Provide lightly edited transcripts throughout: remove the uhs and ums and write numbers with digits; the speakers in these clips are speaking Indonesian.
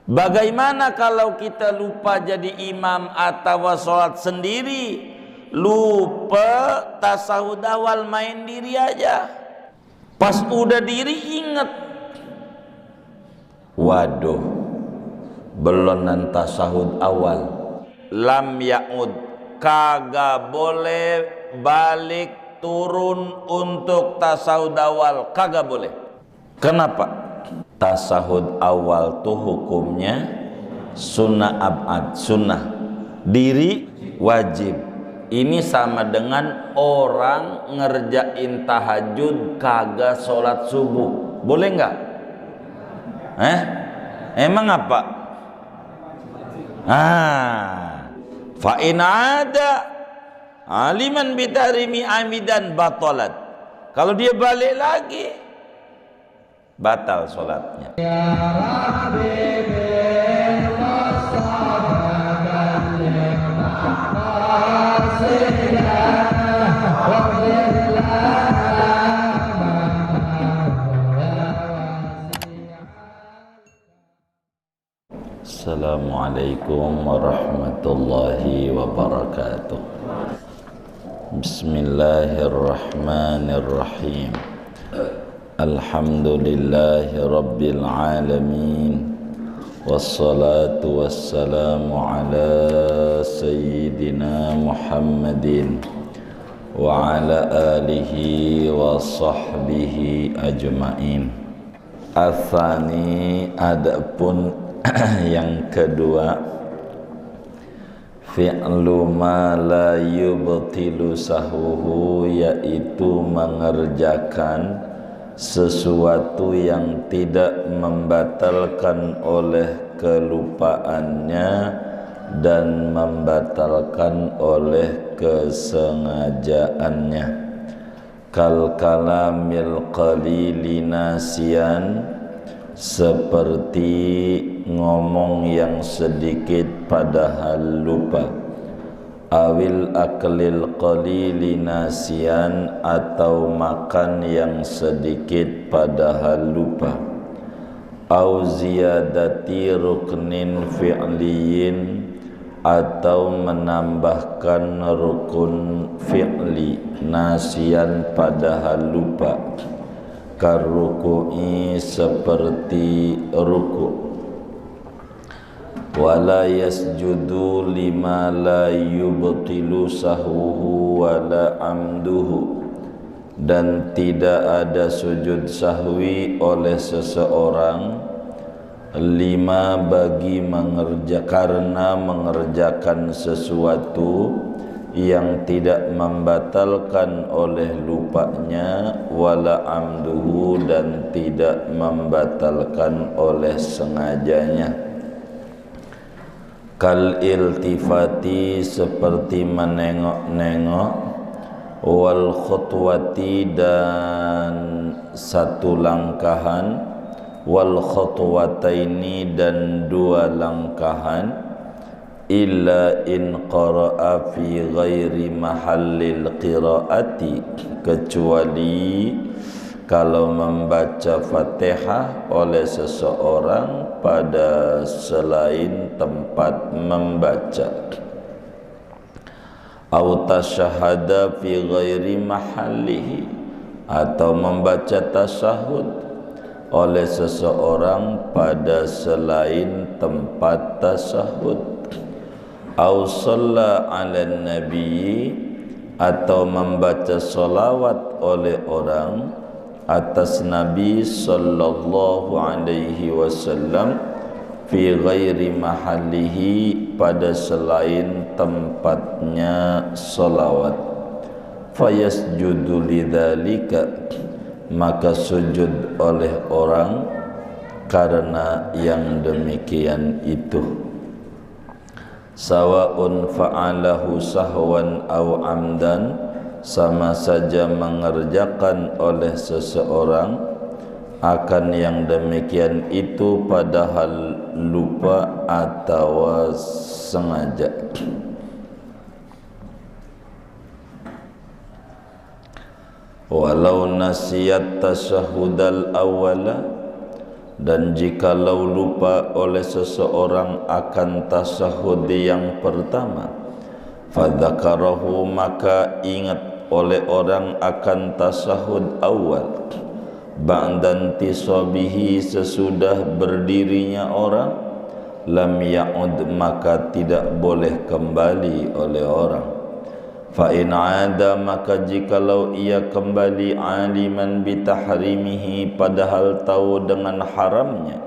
Bagaimana kalau kita lupa jadi imam atau sholat sendiri, lupa tasahud awal, main diri aja, pas udah diri inget, waduh belum tasahud awal, lam ya'ud, kagak boleh balik turun untuk tasahud awal, kagak boleh. Kenapa? Tasahud awal tuh hukumnya sunnah abad, sunnah, diri wajib. Ini sama dengan orang ngerjain tahajud kagak sholat subuh, boleh nggak? Emang apa? Fa in ada aliman bitarimi amidan batalat. Kalau dia balik lagi, batal sholatnya. Ya Rabbi bil Mustafa balligh maqasidana waghfir lana. Assalamualaikum warahmatullahi wabarakatuh. Bismillahirrahmanirrahim. Alhamdulillahi rabbil alamin, wassalatu wassalamu ala sayyidina Muhammadin wa ala alihi wa sahbihi ajma'in. Atsani, adapun yang kedua, fi'lu ma la yubtilu sahuhu, yaitu mengerjakan sesuatu yang tidak membatalkan oleh kelupaannya dan membatalkan oleh kesengajaannya. Kal kalamil qalili nasiyan, seperti ngomong yang sedikit padahal lupa. Awil aklil qalili nasiyan, atau makan yang sedikit padahal lupa. Au ziyadati ruknin fi'liyin, atau menambahkan rukun fi'li nasiyan padahal lupa. Karruku'i, seperti ruku'. Wala yasjudu lima la yubtilu sahwuhu wala amduhu, dan tidak ada sujud sahwi oleh seseorang lima bagi karena mengerjakan sesuatu yang tidak membatalkan oleh lupanya, wala amduhu, dan tidak membatalkan oleh sengajanya. Kal iltifati, seperti menengok-nengok, wal khutwati, dan satu langkahan, wal khutwataini, dan dua langkahan, illa in qara'a fi ghairi mahallil qiraati, kecuali kalau membaca Fatihah oleh seseorang pada selain tempat membaca. Au tasyahada fi ghairi mahallihi, atau membaca tasyahud oleh seseorang pada selain tempat tasyahud. Au shalla 'alan nabi, atau membaca salawat oleh orang atas Nabi sallallahu alaihi wasallam fi ghairi mahallihi, pada selain tempatnya salawat. Fayasjudu lidzalika, maka sujud oleh orang karena yang demikian itu. Sawa'un fa'alahu sahwan aw amdan, sama saja mengerjakan oleh seseorang akan yang demikian itu padahal lupa atau sengaja. Walau nasiyat tasyahudal awwala, Dan jikalau lupa oleh seseorang akan tasahud yang pertama, fadzakarahu, maka ingat oleh orang akan tasahud awal, ba'dan tisabihi, sesudah berdirinya orang, lam ya'ud, maka tidak boleh kembali oleh orang. Fa in 'ada, maka jikalau ia kembali aliman bitahrimihi, padahal tahu dengan haramnya,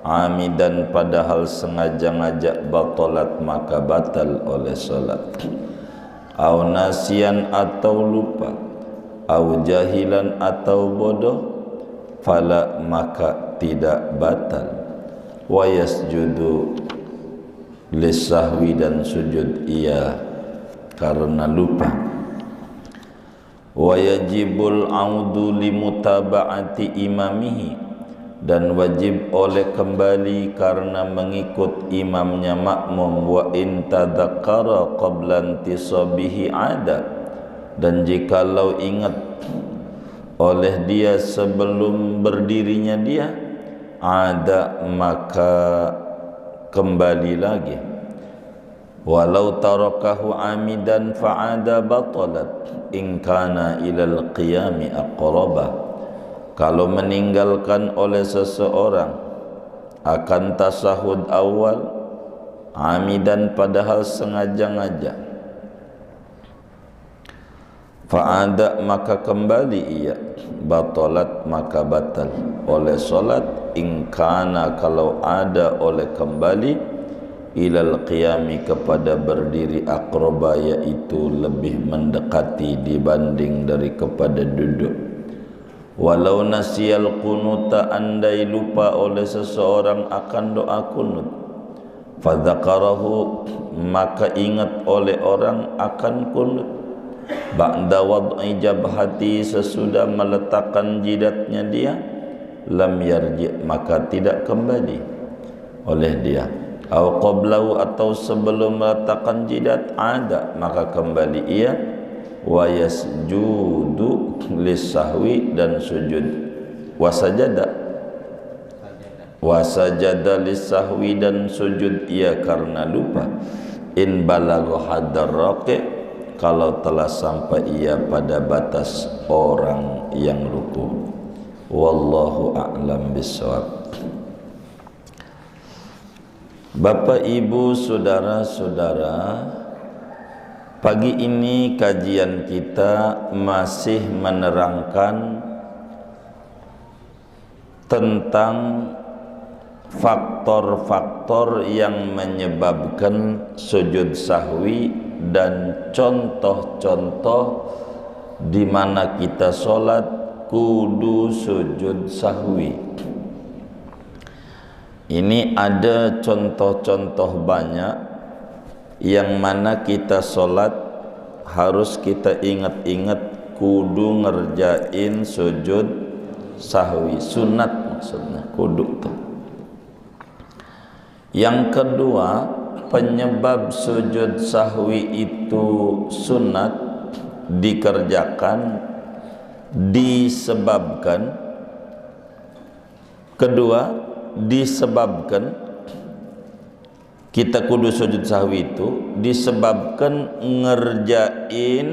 amidan, padahal sengaja ngajak, batalat, maka batal oleh salat. Au nasian, atau lupa, au jahilan, atau bodoh, fala, maka tidak batal. Wa yasjudu lisahwi, dan sujud ia karena lupa. Wa yajibul audu limutaba'ati imamihi, dan wajib oleh kembali karena mengikut imamnya makmum. Wa in tadzakkara qabla intisabihi 'ada, dan jikalau ingat oleh dia sebelum berdirinya dia, ada, maka kembali lagi. Walau tarakahu amidan fa'ada batalat in kana ilal qiyami aqraba. Kalau meninggalkan oleh seseorang akan tasahud awal amidan, padahal sengaja ngajak, fa'ada, maka kembali ia, batalat, maka batal oleh solat, in kana, kalau ada oleh kembali, ilal qiyami, kepada berdiri, aqraba, yaitu lebih mendekati dibanding dari kepada duduk. Walau nasiyal kunuta, andai lupa oleh seseorang akan doa kunut, fadzakarahu, maka ingat oleh orang akan kunut, ba'da wad'i jabhati, sesudah meletakkan jidatnya dia, lam yarji, maka tidak kembali oleh dia. Au qablahu, atau sebelum meletakkan jidat, ada, maka kembali ia. Wa yasjudu lisahwi, dan sujud. Wasajada lisahwi, dan sujud ia karena lupa. In balagha haddar raqi, kalau telah sampai ia pada batas orang yang ruku. Wallahu a'lam bishawab. Bapak, Ibu, saudara-saudara, pagi ini kajian kita masih menerangkan tentang faktor-faktor yang menyebabkan sujud sahwi dan contoh-contoh di mana kita sholat kudu sujud sahwi. Ini ada contoh-contoh banyak yang mana kita sholat harus kita ingat-ingat kudu ngerjain sujud sahwi, sunat maksudnya, kudu tuh. Yang kedua, penyebab sujud sahwi itu sunat dikerjakan disebabkan kita kudu sujud sahwi itu disebabkan ngerjain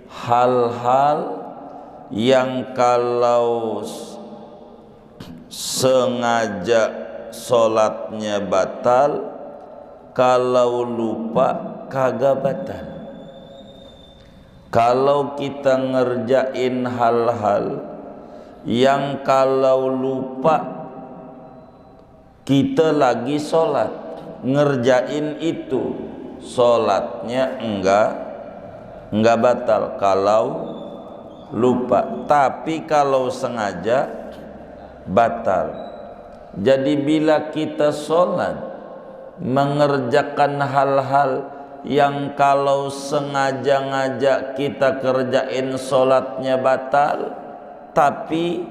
hal-hal yang kalau sengaja sholatnya batal, kalau lupa kagak batal. Kalau kita ngerjain hal-hal yang kalau lupa kita lagi sholat ngerjain itu, sholatnya enggak batal kalau lupa, tapi kalau sengaja batal. Jadi bila kita sholat mengerjakan hal-hal yang kalau sengaja ngajak kita kerjain sholatnya batal, tapi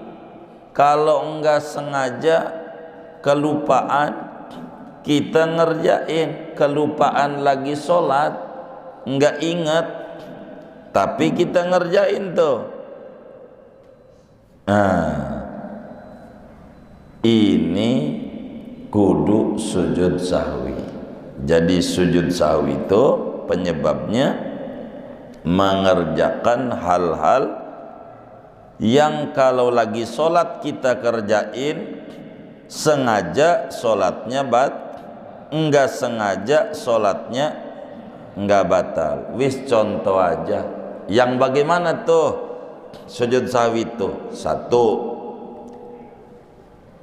kalau enggak sengaja kelupaan kita ngerjain, kelupaan lagi sholat enggak ingat tapi kita ngerjain tuh, nah ini kudu sujud sahwi. Jadi sujud sahwi itu penyebabnya mengerjakan hal-hal yang kalau lagi sholat kita kerjain, sengaja sholatnya enggak sengaja sholatnya enggak batal. Wis contoh aja. Yang bagaimana tuh sujud sahwi itu? Satu,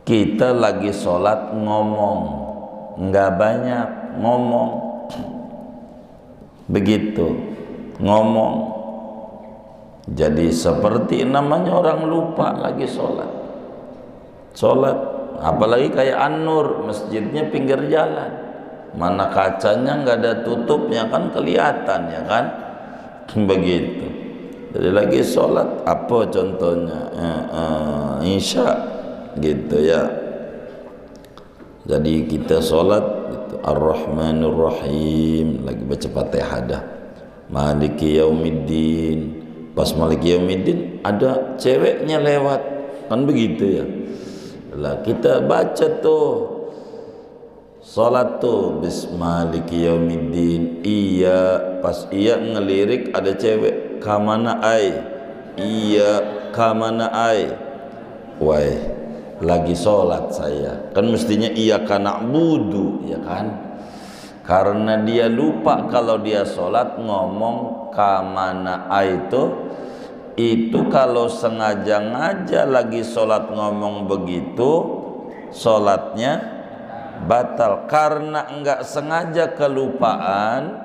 kita lagi sholat ngomong, enggak banyak ngomong, begitu ngomong. Jadi seperti namanya orang lupa lagi sholat. Apalagi kayak An-Nur, masjidnya pinggir jalan, mana kacanya nggak ada tutupnya kan kelihatan ya kan, begitu. Jadi lagi sholat, apa contohnya? Isya gitu ya. Jadi kita sholat gitu, Ar-Rahmanir Rahim, lagi baca Fatihah dah, Maliki Yaumiddin. Pas Maliki Yaumiddin ada ceweknya lewat, kan begitu ya. Lah kita baca tuh salat tuh Bismillahirrahmanirrahim Yaumiddin. Iya, pas iya ngelirik ada cewek, kamana ai? Iya, kamana ai? Wah, lagi sholat saya. Kan mestinya iya kana budu, ya kan? Karena dia lupa kalau dia sholat ngomong kamana ai itu kalau sengaja lagi sholat ngomong begitu, sholatnya batal. Karena enggak sengaja kelupaan,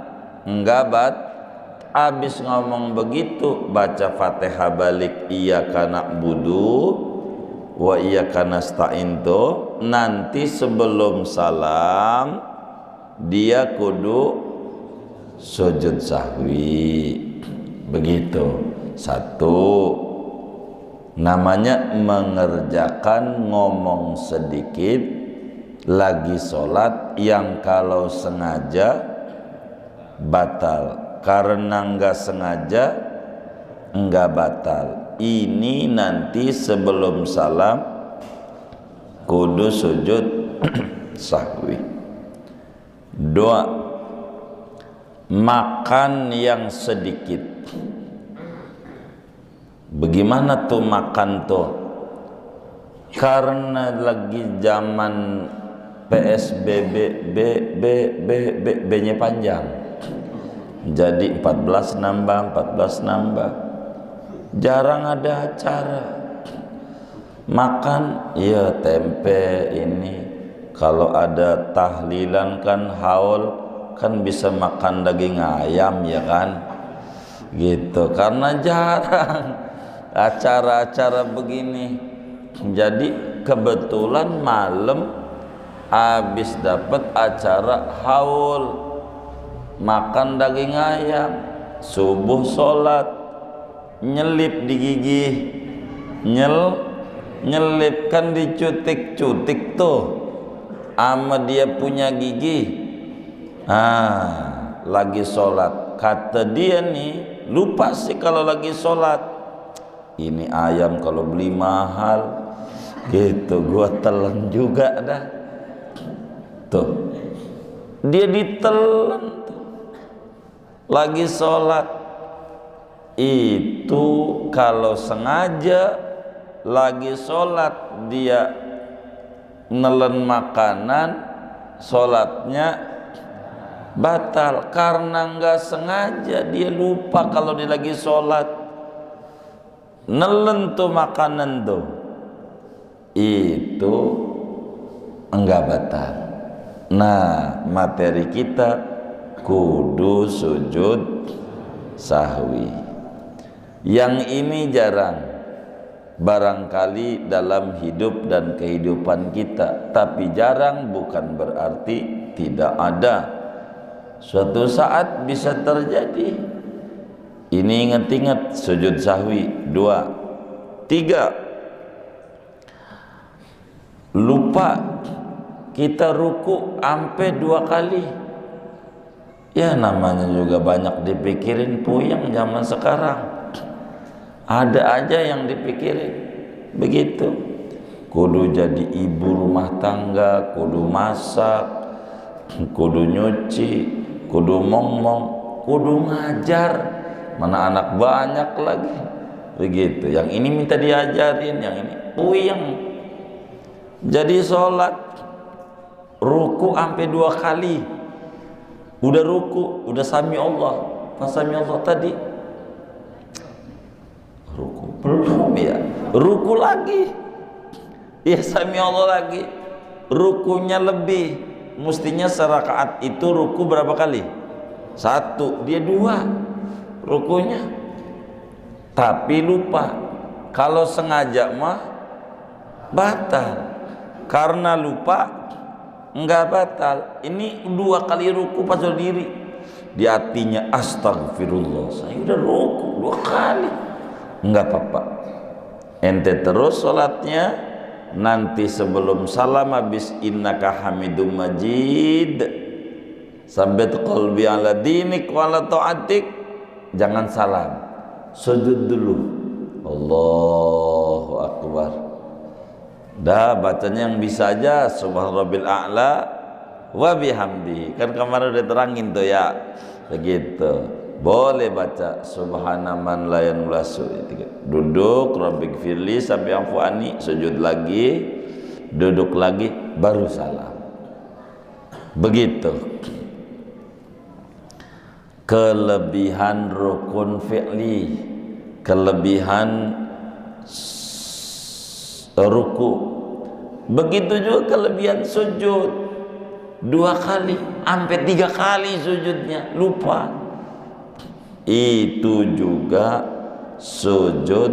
habis ngomong begitu baca Fatihah balik iyyaka na'budu wa iyyaka nasta'in tuh, nanti sebelum salam dia kudu sujud sahwi, begitu. Satu, namanya mengerjakan ngomong sedikit lagi sholat yang kalau sengaja batal, karena enggak sengaja enggak batal. Ini nanti sebelum salam kudu sujud sahwi. Dua, makan yang sedikit. Bagaimana tuh makan tuh? Karena lagi zaman PSBB, B-nya panjang, jadi 14 nambah, jarang ada acara makan. Ya tempe ini, kalau ada tahlilan kan haul kan bisa makan daging ayam ya kan, gitu. Karena jarang acara-acara begini, jadi kebetulan malam habis dapat acara haul makan daging ayam, subuh sholat nyelip di gigi, nyelip kan dicutik-cutik tuh ama dia punya gigi. Lagi sholat, kata dia nih, lupa sih kalau lagi sholat, ini ayam kalau beli mahal gitu, gua telan juga dah tuh. Dia ditelan tuh lagi sholat. Itu kalau sengaja lagi sholat dia nelen makanan, sholatnya batal. Karena nggak sengaja, dia lupa kalau dia lagi sholat, nelen tuh makanan tuh, itu enggak batal. Nah, materi kita kudu sujud sahwi. Yang ini jarang, barangkali dalam hidup dan kehidupan kita, tapi jarang bukan berarti tidak ada. Suatu saat bisa terjadi. Ini ingat-ingat sujud sahwi. 2, 3, lupa kita ruku sampai 2 kali. Ya namanya juga banyak dipikirin, puyeng zaman sekarang. Ada aja yang dipikirin begitu. kudu jadi ibu rumah tangga, kudu masak, kudu nyuci, kudu mong-mong, kudu ngajar, mana anak banyak lagi begitu. Yang ini minta diajarin, yang ini puyeng. Jadi sholat ruku sampai 2 kali, udah ruku, udah sami Allah, pas sami Allah tadi ruku belum ya, ruku lagi, ya sami Allah lagi, rukunya lebih. Mestinya serakaat itu ruku berapa kali? 1, dia 2 rukunya, tapi lupa. Kalau sengaja mah batal, karena lupa enggak batal. Ini 2 kali ruku pas berdiri, di hatinya astagfirullah, saya udah ruku 2 kali. Enggak apa-apa, ente terus sholatnya. Nanti sebelum salam habis innaka hamidum majid, sabit qalbi ala dinik wa ala ta'atik, jangan salam, sujud dulu, Allahu akbar. Dah bacanya yang bisa aja subhan rabbil a'la wa bihamdi, kan kemarin udah terangin tuh ya, begitu. Boleh baca subhana man la yanulasu, duduk rabbik firli sampai afuani, sujud lagi, duduk lagi, baru salam, begitu. Kelebihan rukun fi'li, kelebihan ruku, begitu juga kelebihan sujud. 2 kali sampai 3 kali sujudnya lupa. Itu juga sujud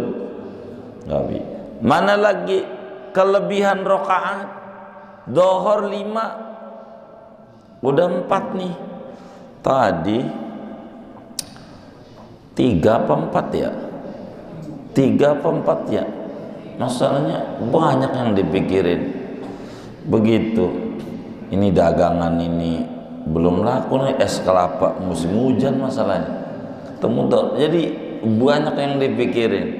Nabi. Mana lagi kelebihan rakaat? Dohor 5, udah 4 nih. Tadi 3 apa 4 ya? 3 apa 4 ya? Masalahnya banyak yang dipikirin. Begitu. Ini dagangan ini belum laku nih, es kelapa musim hujan masalahnya. Jadi banyak yang dipikirin.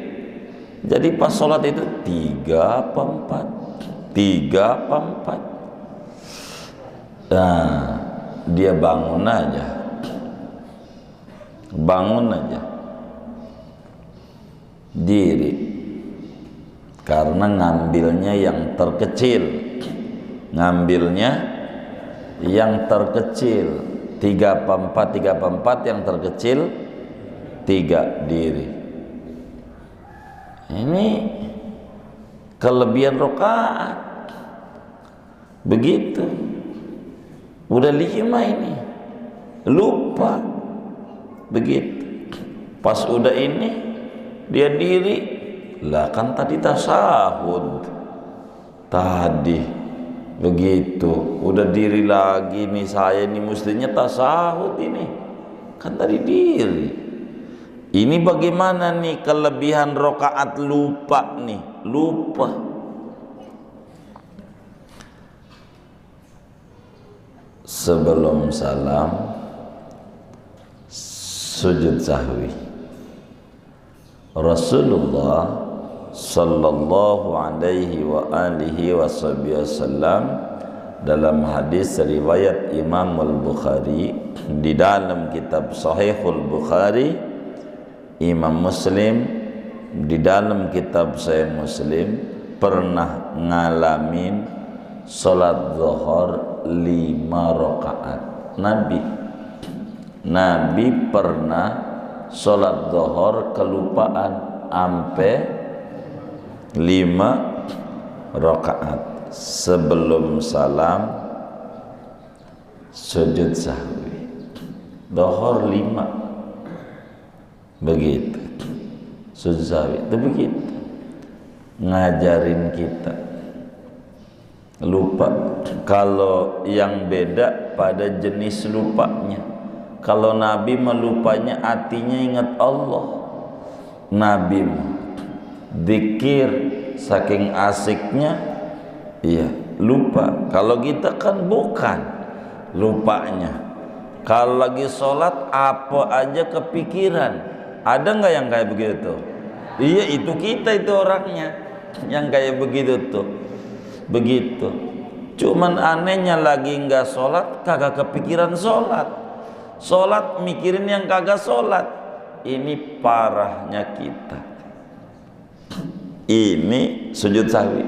Jadi pas sholat itu 3 apa 4, 3 apa 4. Nah, dia bangun aja, diri, karena ngambilnya yang terkecil, 3 apa 4 yang terkecil 3, diri. Ini kelebihan rakaat, begitu. Udah 5 ini lupa, begitu. Pas udah ini dia diri lah, kan tadi tasahud tadi, begitu. Udah diri lagi nih, saya ini mestinya tasahud, ini kan tadi diri. Ini bagaimana nih kelebihan rakaat, lupa nih, lupa. Sebelum salam sujud sahwi. Rasulullah sallallahu alaihi wa alihi wasallam dalam hadis riwayat Imam Al-Bukhari, di dalam kitab Sahihul Bukhari, Imam Muslim di dalam kitab Sahih Muslim pernah ngalamin sholat zuhur 5 rakaat. Nabi pernah sholat zuhur kelupaan sampai 5 rakaat. Sebelum salam sujud sahwi, zuhur 5, begitu. Sujud sahwi itu begitu, ngajarin kita. Lupa, kalau yang beda pada jenis lupanya. Kalau Nabi melupanya hatinya ingat Allah, Nabi zikir saking asiknya, iya lupa. Kalau kita kan bukan lupanya, kalau lagi sholat apa aja kepikiran. Ada nggak yang kayak begitu? Iya, itu kita itu orangnya yang kayak begitu tuh. begitu. Cuman anehnya lagi nggak sholat kagak kepikiran sholat, sholat mikirin yang kagak sholat. Ini parahnya kita. Ini sujud sahwi,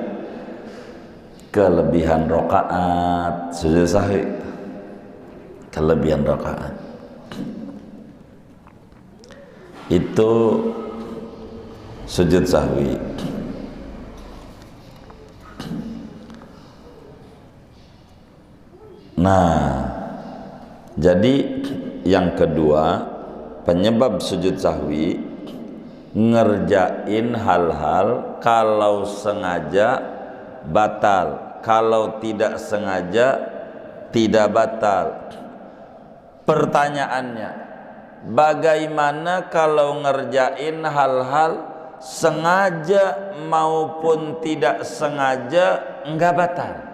kelebihan rakaat sujud sahwi, kelebihan rakaat itu sujud sahwi. Nah, jadi yang kedua, penyebab sujud sahwi ngerjain hal-hal kalau sengaja batal, kalau tidak sengaja tidak batal. Pertanyaannya, bagaimana kalau ngerjain hal-hal sengaja maupun tidak sengaja enggak batal?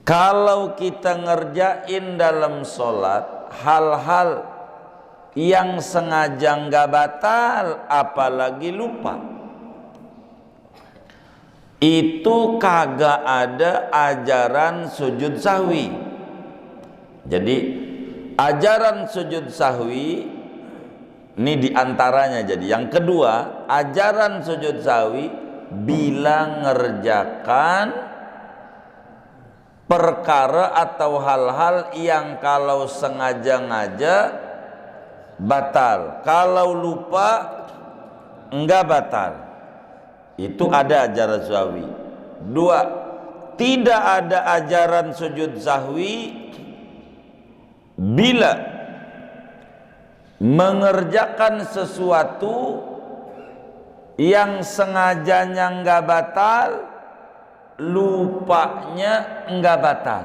Kalau kita ngerjain dalam sholat hal-hal yang sengaja enggak batal, apalagi lupa, itu kagak ada ajaran sujud sahwi. Jadi ajaran sujud sahwi ini diantaranya. Jadi yang kedua, ajaran sujud sahwi bila ngerjakan perkara atau hal-hal yang kalau sengaja-ngaja batal, kalau lupa enggak batal. Itu ada ajaran sahwi. Dua, tidak ada ajaran sujud sahwi bila mengerjakan sesuatu yang sengajanya enggak batal, lupanya enggak batal.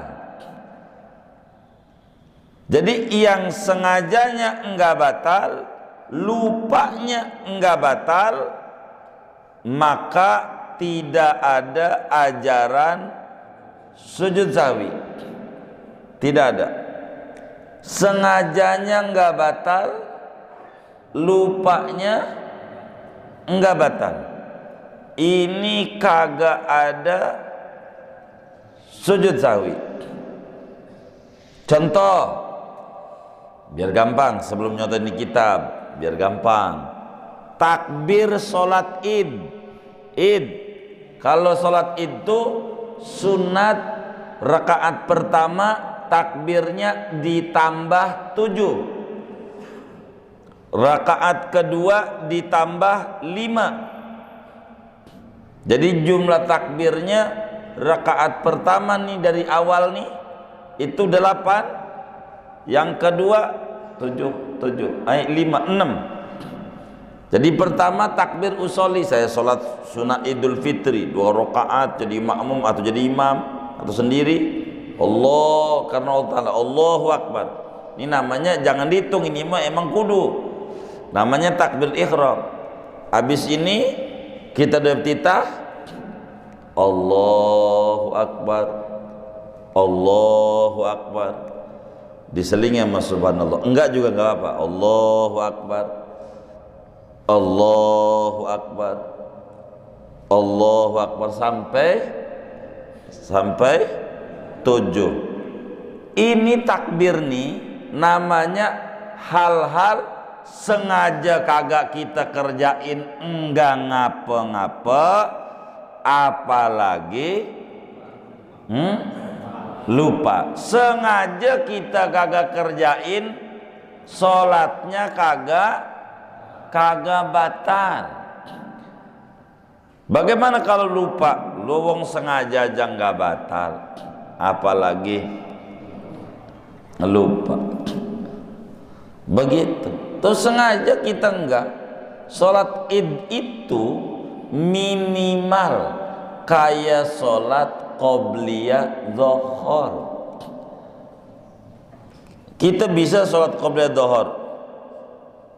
Jadi yang sengajanya enggak batal, lupanya enggak batal, maka tidak ada ajaran sujud sahwi. Tidak ada. Sengajanya enggak batal, lupanya enggak batal. Ini kagak ada sujud sahwi. Contoh, biar gampang, sebelum nyotain di kitab, biar gampang. Takbir sholat id. Kalau sholat itu sunat rakaat pertama takbirnya ditambah 7, rakaat kedua ditambah 5. Jadi jumlah takbirnya rakaat pertama nih dari awal nih itu 8, yang kedua 7, 5, 6. Jadi pertama takbir usoli, saya sholat sunat idul fitri 2 rakaat jadi makmum atau jadi imam atau sendiri, Allah karena Allah Ta'ala, Allahu Akbar. Ini namanya jangan dihitung, ini mah emang kudu, namanya takbir ihram. Habis ini kita udah titah, Allahu Akbar, Allahu Akbar, diselingi sama subhanallah, enggak juga enggak apa, Allahu Akbar, Allahu Akbar, Allahu Akbar sampai 7. Ini takbir nih namanya hal-hal sengaja kagak kita kerjain, enggak ngapa-ngapa, apalagi lupa. Sengaja kita kagak kerjain, sholatnya kagak batal. Bagaimana kalau lupa? Lu sengaja aja nggak batal, apalagi lupa. Begitu. Terus sengaja kita enggak. Sholat id itu minimal kayak sholat qobliyah dhuhur. Kita bisa sholat qobliyah dhuhur,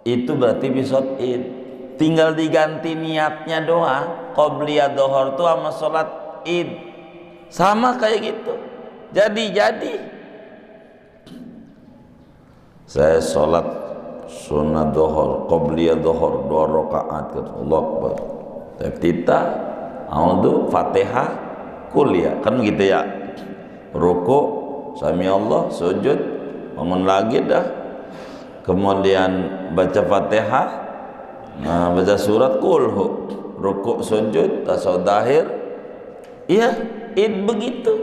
itu berarti bisa sholat id. Tinggal diganti niatnya doang. Qobliyah dhuhur itu sama sholat id sama kayak gitu. Jadi saya sholat sunat dhuhur, qobliyah dhuhur 2 rakaat, Allah Akbar. Titah A'udzu Fatihah kul ya, kan gitu ya. Rukuk sami Allah, sujud, bangun lagi dah. Kemudian baca Fatihah, baca surat kulhu, rukuk sujud, tasawuf akhir. Iya, id begitu.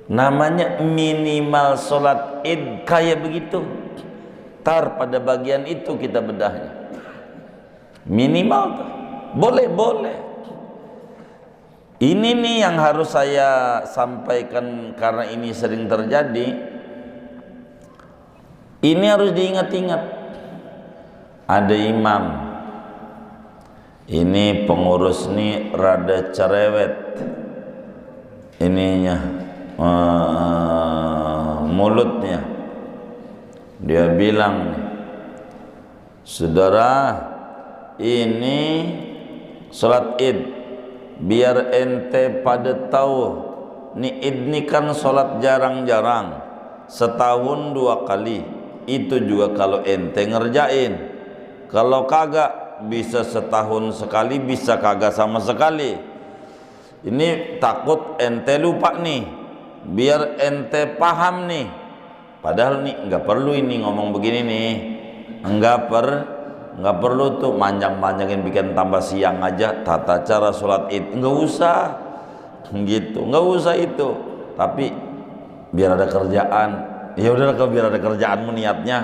Namanya minimal sholat id kayak begitu. Tar pada bagian itu kita bedahnya. Minimal tuh. Boleh. Ini nih yang harus saya sampaikan karena ini sering terjadi. Ini harus diingat-ingat. Ada imam. Ini pengurus nih rada cerewet. Ininya mulutnya. Dia bilang, saudara, ini sholat id, biar ente pada tahu nih id ini kan sholat jarang-jarang, setahun 2 kali. Itu juga kalau ente ngerjain. Kalau kagak, bisa setahun sekali, bisa kagak sama sekali. Ini takut ente lupa nih, biar ente paham nih. Padahal nih nggak perlu ini ngomong begini nih, nggak perlu tuh manjang-manjangin bikin tambah siang aja tata cara sholat id, nggak usah gitu, nggak usah itu. Tapi biar ada kerjaan, ya udah kalau biar ada kerjaanmu niatnya.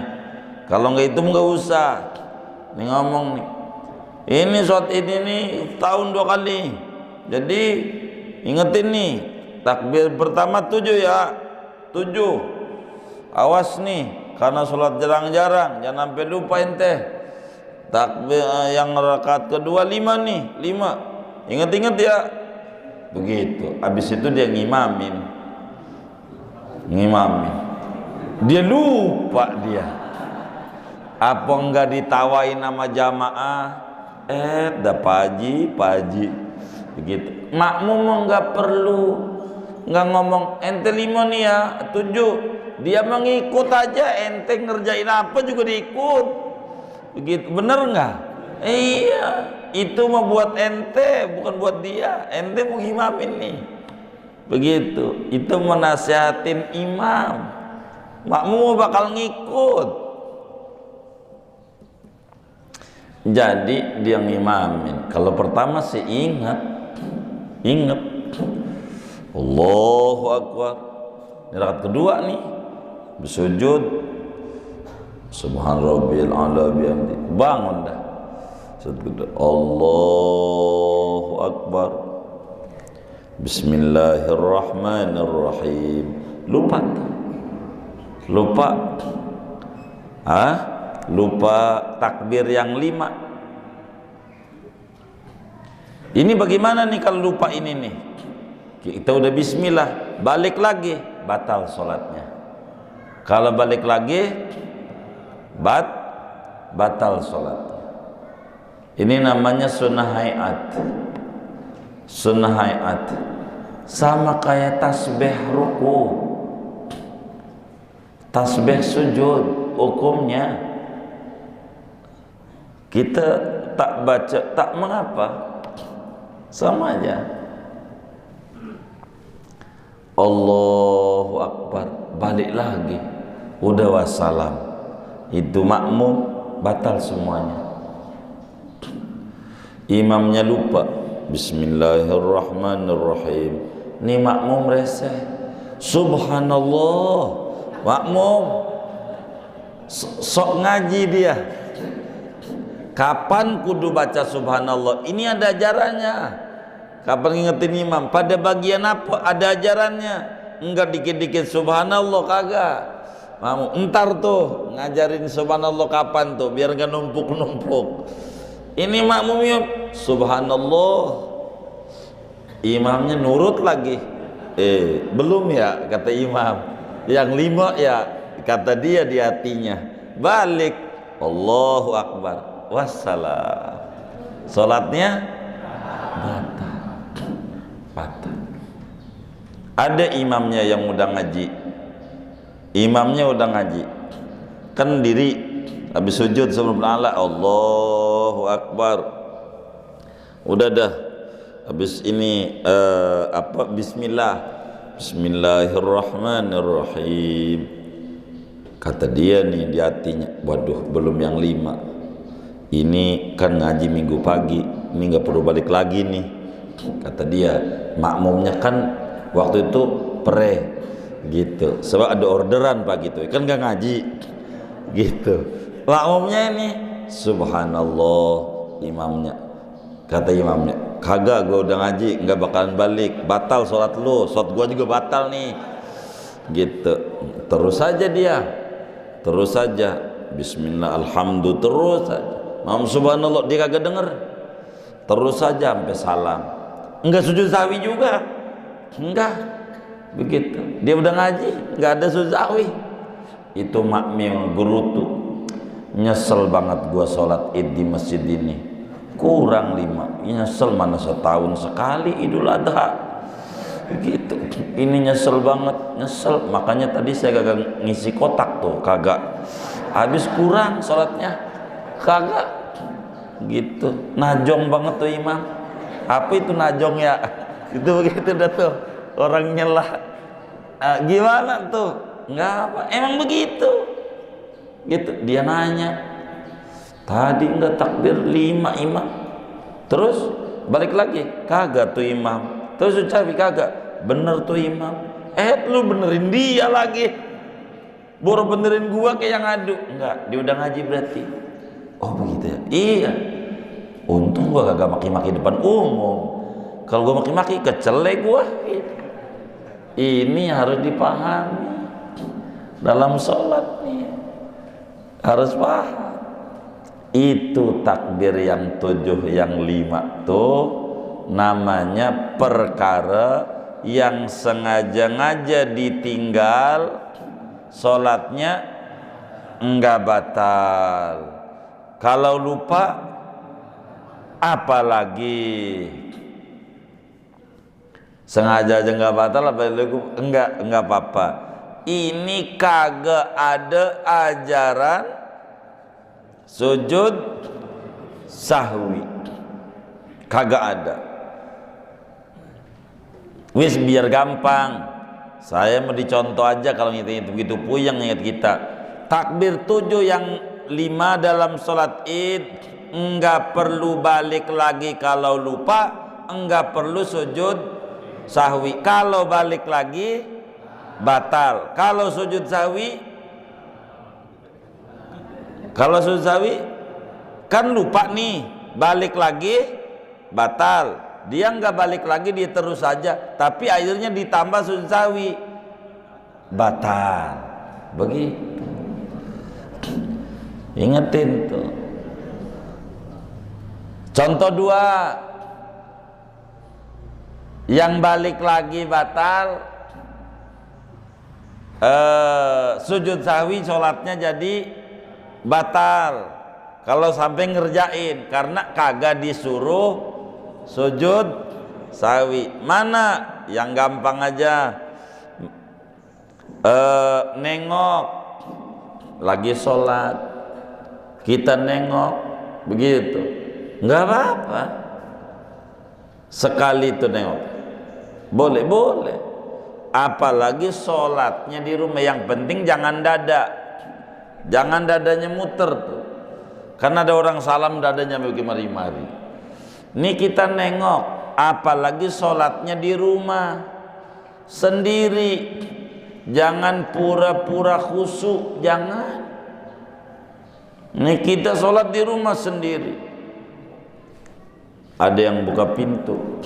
Kalau nggak itu nggak usah. Nih ngomong nih, ini sholat id ini tahun 2 kali. Jadi ingetin nih, takbir pertama 7 ya, 7. Awas nih, karena sholat jarang-jarang, jangan sampai lupa ente. Takbir yang rakaat kedua 5 nih, 5. Ingat-ingat ya. Begitu. Habis itu dia ngimamin. Dia lupa dia. Apa enggak ditawain nama jamaah? Dah paji. Begitu. Makmum enggak perlu. Enggak ngomong ente 5 nih ya, 7. Dia mengikut aja, ente ngerjain apa juga diikut. Begitu, bener nggak? Iya, itu mah buat ente, bukan buat dia. Ente mau ngimamin nih. Begitu, itu menasihatin imam. Makmum bakal ngikut. Jadi dia ngimamin. Kalau pertama sih ingat. Allahu Akbar. Ini rakaat kedua nih, bersujud, subhan rabbil a'la bihamdi, bangun dah, Allahu Akbar, bismillahirrahmanirrahim. Lupa takbir yang 5. Ini bagaimana nih kalau lupa ini nih? Kita udah bismillah, balik lagi, batal sholatnya. Kalau balik lagi, batal sholatnya. Ini namanya sunnah hayat. Sama kayak tasbih ruku, tasbih sujud, hukumnya kita tak baca, tak mengapa, sama aja. Allahu Akbar, balik lagi, udah wassalam. Itu makmum batal semuanya. Imamnya lupa, bismillahirrahmanirrahim. Ini makmum reseh, subhanallah. Makmum sok ngaji dia. Kapan kudu baca subhanallah? Ini ada ajarannya. Kapan ngingetin imam? Pada bagian apa? Ada ajarannya. Enggak dikit-dikit subhanallah, kagak. Mau entar tuh ngajarin subhanallah kapan tuh, biar gak numpuk-numpuk. Ini makmumnya subhanallah, imamnya nurut lagi. Belum ya, kata imam. Yang 5 ya, kata dia di hatinya. Balik, Allahu Akbar, wassalam. Salatnya batal. Ada imamnya yang udah ngaji, kan diri habis sujud sebelum Allah, Allahu Akbar, udah dah habis ini apa, Bismillahirrahmanirrahim. Kata dia nih di hatinya, waduh belum yang 5, ini kan ngaji minggu pagi, ini nggak perlu balik lagi nih. Kata dia, makmumnya kan waktu itu gitu, sebab ada orderan pak gitu, kan nggak ngaji gitu. Makmumnya ini subhanallah, imamnya, kata imamnya, kagak, gua udah ngaji nggak bakalan balik, batal sholat lu, sholat gua juga batal nih gitu. Terus saja dia, terus saja bismillah alhamdulillah, terus saja mam subhanallah, dia kagak denger, terus saja sampai salam. Enggak sujud sahwi juga, enggak begitu. Dia udah ngaji enggak ada sujud sahwi. Itu makmum gerutu, nyesel banget gua sholat id di masjid ini kurang 5, nyesel, mana setahun sekali Idul Adha begitu. Ini nyesel banget, nyesel. Makanya tadi saya kagak ngisi kotak tuh, kagak, habis kurang sholatnya, kagak gitu. Najong banget tuh imam. Apa itu najong ya? Itu begitu dah tuh orang nyelah. Gimana tuh? Nggak apa, emang begitu gitu. Dia nanya, tadi enggak takbir 5 imam, terus balik lagi, kagak tuh imam. Terus ucapi, kagak, bener tuh imam. Lu benerin dia lagi, baru benerin gua kayak yang ngadu. Enggak, dia udah ngaji berarti. Oh begitu ya? Iya. Untung gua kagak maki-maki depan umum. Kalau gua maki-maki kecelek gua. Ini harus dipahami dalam sholat nih, harus paham. Itu takbir yang 7, yang 5 tuh namanya perkara yang sengaja-ngaja ditinggal, sholatnya enggak batal. Kalau lupa apalagi, sengaja aja enggak batal, apalagi enggak apa-apa. Ini kagak ada ajaran sujud sahwi, kagak ada. Wis biar gampang, saya mau dicontoh aja. Kalau ngitung begitu puyeng ingat kita. Takbir 7 yang 5 dalam sholat id enggak perlu balik lagi. Kalau lupa enggak perlu sujud sahwi. Kalau balik lagi batal. Kalau sujud sahwi, kalau sujud sahwi kan lupa nih, balik lagi batal. Dia nggak balik lagi, dia terus saja, tapi akhirnya ditambah sujud sahwi, batal. Begitu. Ingetin tuh. Contoh 2, yang balik lagi batal, sujud sahwi, sholatnya jadi batal kalau sampai ngerjain karena kagak disuruh sujud sahwi. Mana yang gampang aja, nengok lagi sholat, kita nengok begitu, nggak apa-apa, sekali itu nengok boleh, apalagi sholatnya di rumah. Yang penting jangan dada, jangan dadanya muter tuh, karena ada orang salam dadanya mari-mari. Ini kita nengok, apalagi sholatnya di rumah sendiri, jangan pura-pura khusyuk, jangan. Ini kita sholat di rumah sendiri, ada yang buka pintu,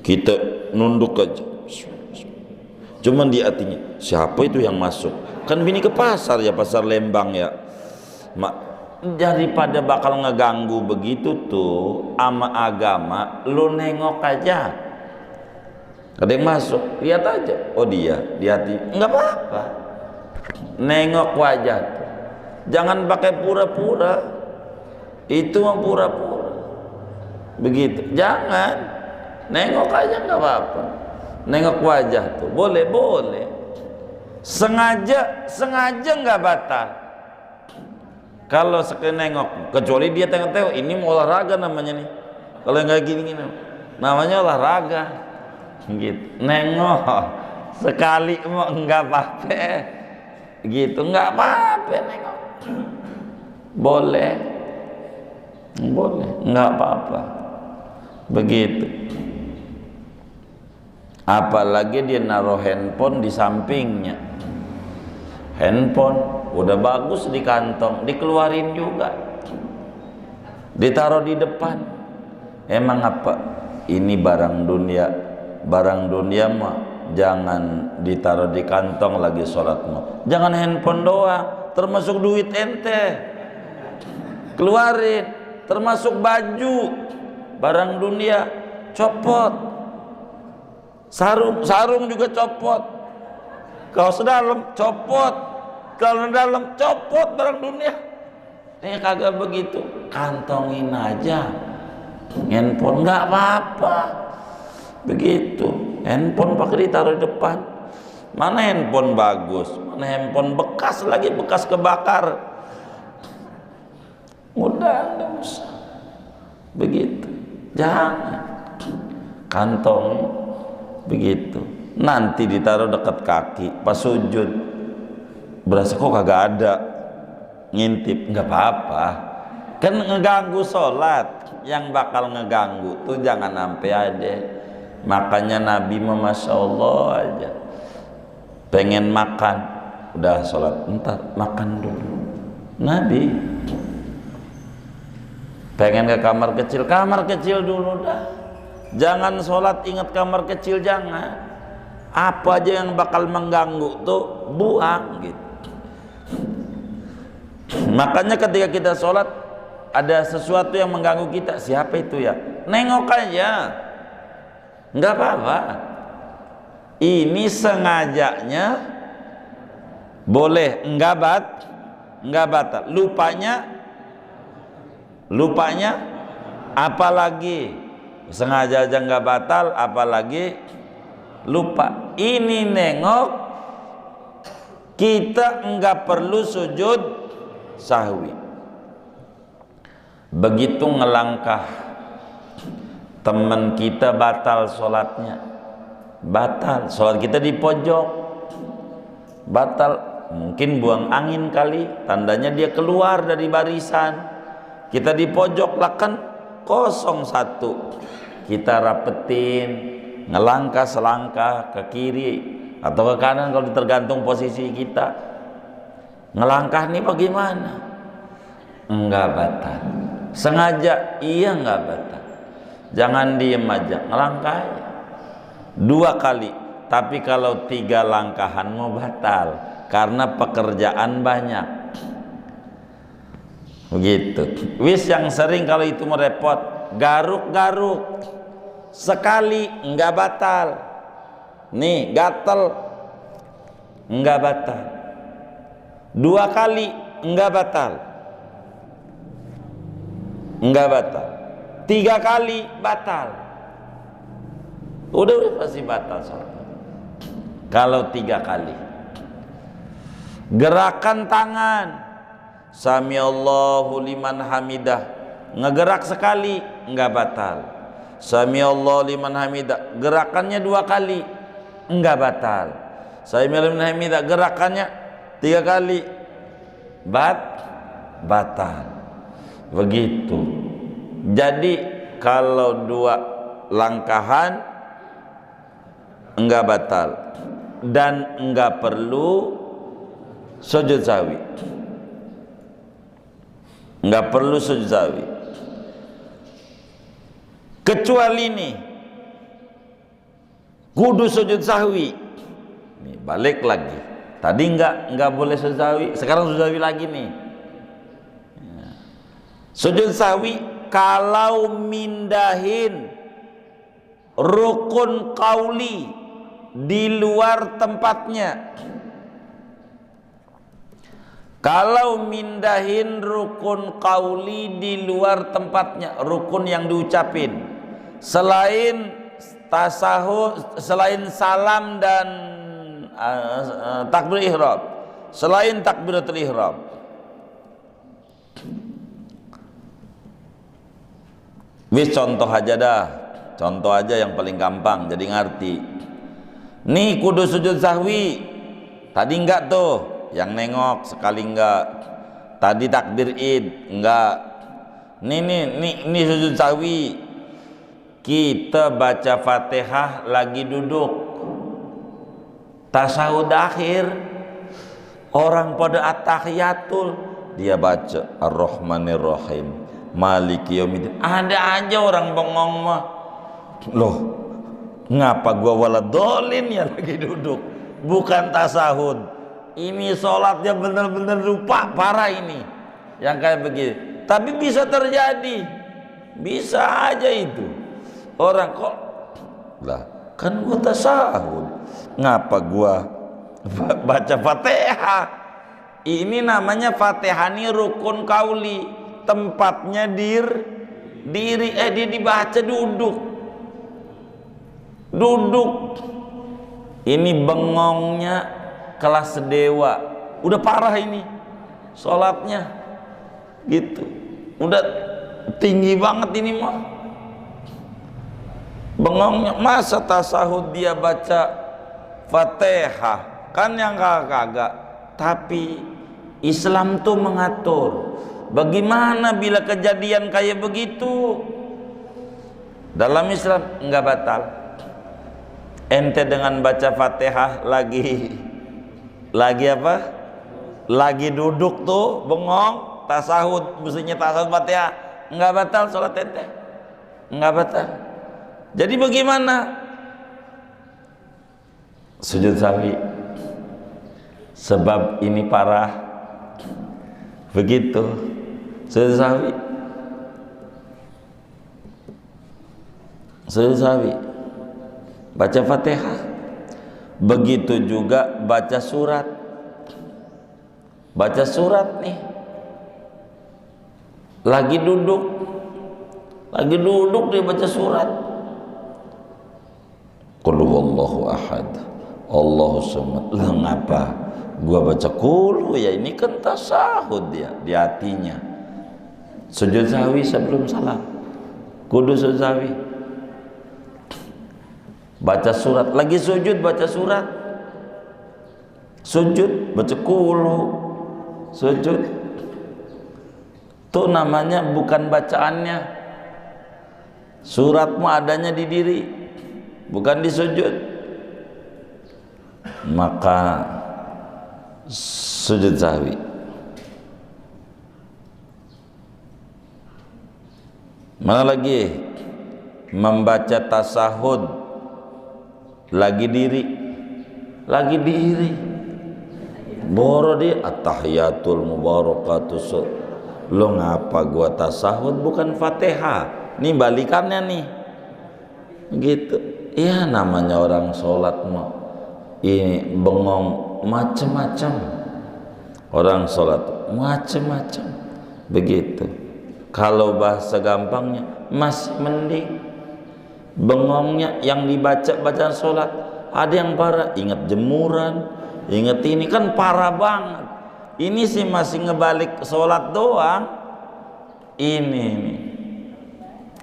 kita nunduk aja, cuman di hatinya, siapa itu yang masuk? Kan bini ke pasar ya, pasar Lembang ya, daripada bakal ngeganggu begitu tuh ama agama, lu nengok aja. Ada yang masuk, lihat aja, oh dia di hati, nggak apa-apa, nengok wajah tuh. Jangan pakai pura-pura, itu mah pura-pura begitu, jangan. Nengok aja nggak apa-apa, nengok wajah tuh boleh, sengaja nggak batal. Kalau sekali nengok, kecuali dia tengok-tengok, ini mau olahraga namanya nih. Kalau nggak gini-gini, namanya olahraga gitu. Nengok sekali mau enggak apa-apa gitu, enggak apa-apa nengok, boleh enggak apa-apa begitu. Apalagi dia naruh handphone di sampingnya, handphone udah bagus di kantong, dikeluarin juga, ditaruh di depan. Emang apa? Ini barang dunia mah jangan ditaruh di kantong lagi sholat mah. Jangan handphone doang, termasuk duit ente keluarin, termasuk baju, barang dunia copot. Sarung juga copot, kaos dalam copot, kalau dalam copot, barang dunia. Ini kagak begitu, kantongin aja handphone, nggak apa-apa begitu. Handphone pakai ditaruh di depan. Mana handphone bagus, mana handphone bekas lagi, bekas kebakar, udah nggak usah begitu. Jangan kantong begitu, nanti ditaruh dekat kaki pas sujud, berasa kok kagak ada, ngintip, nggak apa-apa, kan ngeganggu sholat. Yang bakal ngeganggu tuh jangan sampai ada. Makanya Nabi Masya Allah aja, pengen makan, udah sholat entar makan dulu. Nabi pengen ke kamar kecil dulu dah. Jangan sholat ingat kamar kecil, jangan. Apa aja yang bakal mengganggu tuh buang gitu. Makanya ketika kita sholat ada sesuatu yang mengganggu kita, siapa itu ya? Nengok aja, nggak apa-apa. Ini sengajanya boleh, nggak batal. Lupanya apalagi sengaja aja nggak batal, apalagi lupa. Ini nengok, kita nggak perlu sujud sahwi. Begitu ngelangkah teman kita batal sholatnya, batal sholat kita di pojok, batal. Mungkin buang angin kali, tandanya dia keluar dari barisan. Kita di pojok lah, kan kosong satu, kita rapetin, ngelangkah selangkah ke kiri atau ke kanan kalau tergantung posisi kita. Ngelangkah nih bagaimana? Enggak batal. Sengaja iya enggak batal. Jangan diem aja, ngelangkah aja 2 kali. Tapi kalau 3 langkahan mau batal karena pekerjaan banyak. Begitu. Wis yang sering kalau itu merepot, garuk-garuk sekali enggak batal. Nih gatel enggak batal. 2 kali enggak batal. Enggak batal. 3 kali batal. Udah pasti batal sholat. Kalau 3 kali. Gerakan tangan, Sami Allahu liman hamidah, ngegerak sekali enggak batal. Sami Allahu liman hamidah, gerakannya 2 kali enggak batal. Sami Allahu liman hamidah, gerakannya 3 kali batal. Begitu. Jadi kalau 2 langkahan enggak batal dan enggak perlu sujud sahwi. Enggak perlu sujud sahwi. Kecuali nih kudu sujud sahwi. Nih balik lagi. Tadi enggak boleh sujud sahwi, sekarang sujud sahwi lagi nih. Sujud sahwi kalau mindahin rukun qauli di luar tempatnya. Kalau mindahin rukun qauli di luar tempatnya, rukun yang diucapin selain tasahud, selain salam dan takbir ihram, selain takbiratul ihram. Wis contoh aja dah. contoh aja yang paling gampang jadi ngerti. Nih kudu sujud sahwi. Tadi enggak tuh, yang nengok sekali enggak. Tadi takbir id enggak. Nih sujud sahwi. Kita baca Fatihah lagi duduk. Tasawuf akhir orang pada at-tahiyatul dia baca Ar-Rahmanir Rahim Maliki Yaumiddin. Ada aja orang bengong mah. Loh, ngapa gua waladolin ya lagi duduk? Bukan tasahud. Ini sholatnya benar-benar lupa parah ini. Yang kayak begini. Tapi bisa terjadi. Bisa aja itu. Orang kok lah, kan gua tasahud. Ngapa gua baca Fatihah? Ini namanya Fatihah ini rukun kauli. Tempatnya diri dia dibaca duduk. Ini bengongnya kelas dewa. Udah parah ini sholatnya gitu. Udah tinggi banget ini mah. Bengongnya masa tasahud dia baca Fatihah. Kan yang kagak. Tapi Islam tuh mengatur. Bagaimana bila kejadian kayak begitu? Dalam Islam enggak batal. Ente dengan baca Fatihah lagi apa? Lagi duduk tuh bengong, tasahud, mestinya tasahud Fatihah, enggak batal sholat ente. Enggak batal. Jadi bagaimana? Sujud sahwi. Sebab ini parah. Begitu. Sujud sahwi. Sujud sahwi. Baca Fatihah. Begitu juga baca surat. Baca surat nih. Lagi duduk dia baca surat. Qul huwallahu ahad, Allahu samad. Lah ngapa gua baca qul ya, ini kan tasahud dia di hatinya. Sujud sahwi sebelum salam. Kudu sujud sahwi. Baca surat, lagi sujud baca surat. Sujud baca qulu. Sujud. Itu namanya bukan bacaannya. Suratmu adanya di diri, bukan di sujud. Maka sujud sahwi. Mana lagi? Membaca tasahud lagi diri. Boro dia at-tahiyatul mubarakatus. Lo ngapa gua tasahud bukan Fatihah? Nih balikannya nih. Gitu. Ya namanya orang sholat mah ini bengong macem-macem. Orang sholat macem-macem. Begitu. Kalau bahasa gampangnya masih mending. Bengongnya yang dibaca bacaan sholat ada yang parah, ingat jemuran, ingat ini kan parah banget. Ini sih masih ngebalik sholat doang. Ini.